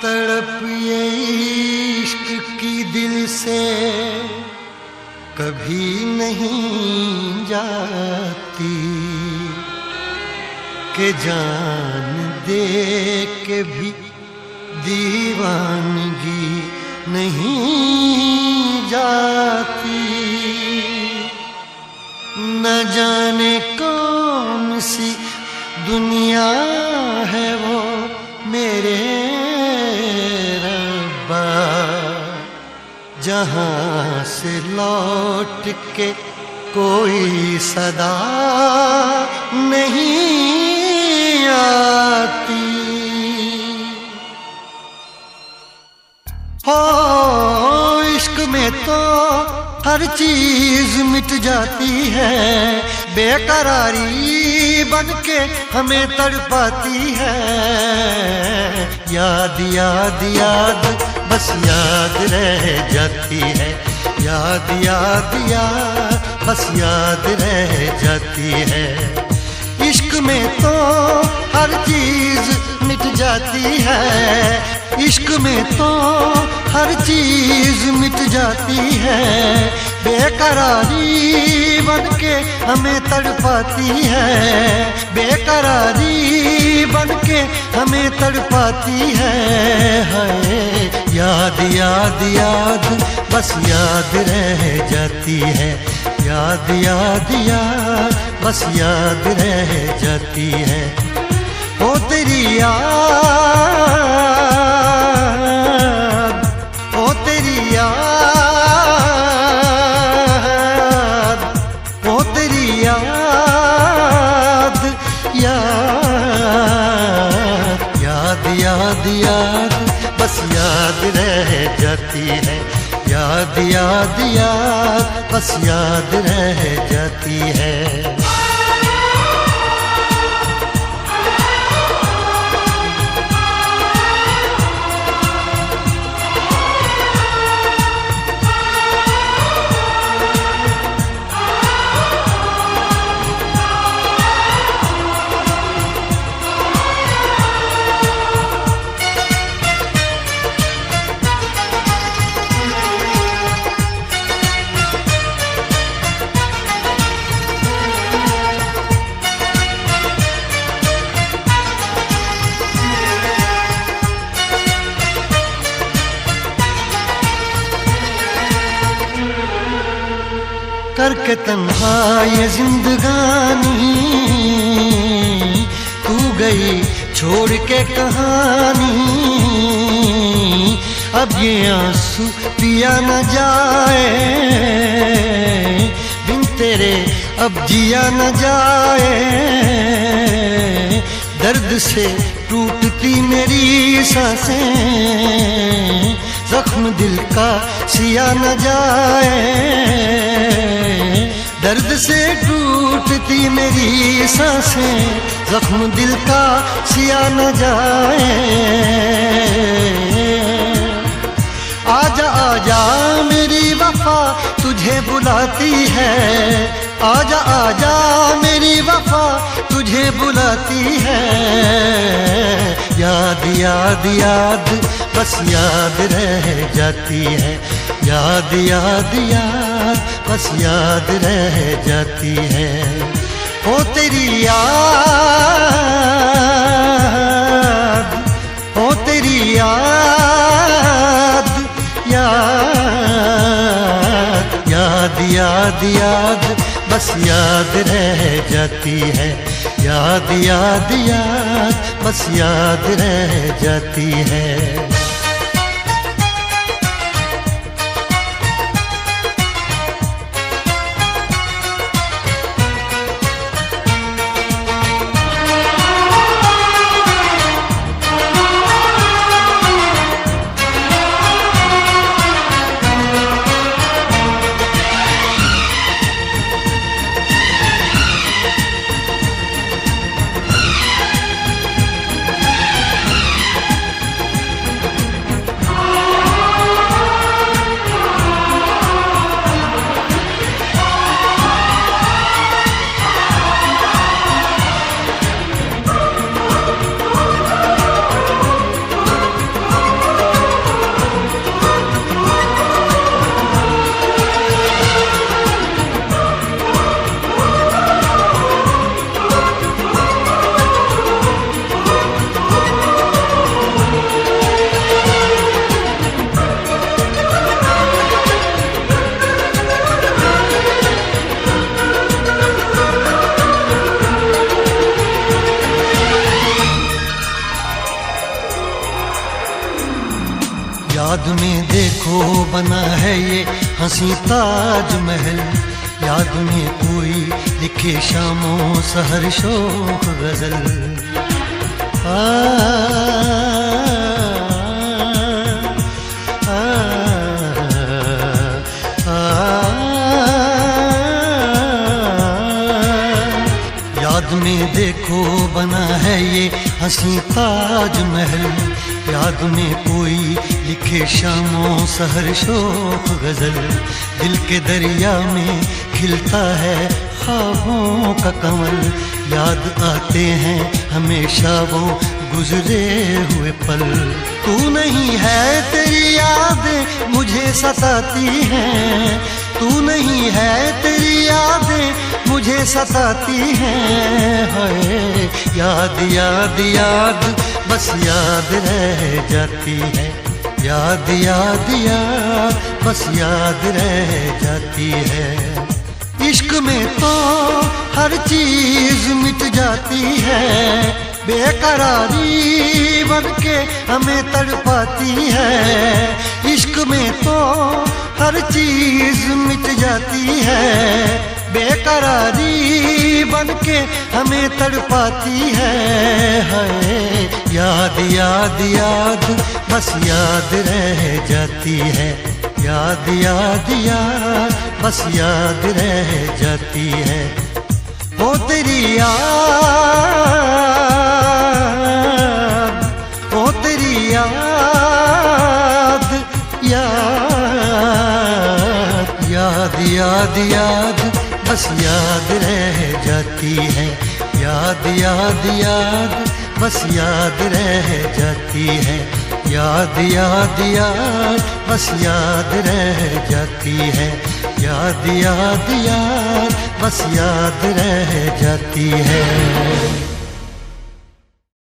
तड़प ये इश्क की दिल से कभी नहीं जाती कि जान दे के भी दीवानगी नहीं जाती। न जाने कौन सी दुनिया है वो मेरे रब्बा, जहाँ से लौट के कोई सदा नहीं आती। हो इश्क में तो हर चीज मिट जाती है, बेकरारी बनके हमें तड़पाती है। याद याद याद बस याद रह जाती है, याद याद याद बस याद रह जाती है। इश्क में तो हर चीज मिट जाती है, इश्क में तो हर चीज मिट जाती है। बेकरारी बनके हमें तड़पाती है, बेकरारी बनके हमें तड़पाती है। याद याद याद बस याद रह जाती है, याद याद याद बस याद रह जाती है। ओ तेरी याद, ओ तेरी याद, ओ तेरी याद, याद याद याद याद बस याद रह जाती है, याद याद याद बस याद रह जाती है। करके तन्हा ये जिंदगानी तू गई छोड़ के कहानी। अब ये आंसू पिया न जाए, बिन तेरे अब जिया न जाए। दर्द से टूटती मेरी सांसें, जख्म दिल का सिया न जाए। दर्द से टूटती मेरी सांसें, जख्म दिल का सिया न जाए। आजा आजा मेरी वफा तुझे बुलाती है, आजा आजा मेरी वफा तुझे बुलाती है। याद याद याद बस याद रह जाती है, याद याद याद बस याद रह जाती है। ओ तेरी याद, ओ तेरी याद, याद याद याद याद बस याद रह जाती है, याद याद याद बस याद रह जाती है। याद में देखो बना है ये हंसी ताजमहल, याद में कोई लिखे शामों सहर शोक गजल। याद में देखो बना है ये हंसी ताजमहल, याद में कोई लिखे शामों सहर शोक गजल। दिल के दरिया में खिलता है ख्वाबों का कमल, याद आते हैं हमेशा वो गुजरे हुए पल। तू नहीं है तेरी यादें मुझे सताती हैं, तू नहीं है तेरी यादें मुझे सताती हैं। हाय याद याद याद बस याद रह जाती है, याद याद याद बस याद रह जाती है। इश्क में तो हर चीज मिट जाती है, बेकरारी बनके हमें तड़पाती है। इश्क में तो हर चीज मिट जाती है, बेकरारी बनके हमें तड़पाती है। हाय याद याद याद बस याद रह जाती है, याद याद याद बस याद रह जाती है। ओ तेरी याद, ओ तेरी याद, याद याद याद याद बस याद रह जाती है, याद याद याद बस याद रह जाती है। याद याद याद बस याद रह जाती है, याद याद याद बस याद रह जाती है।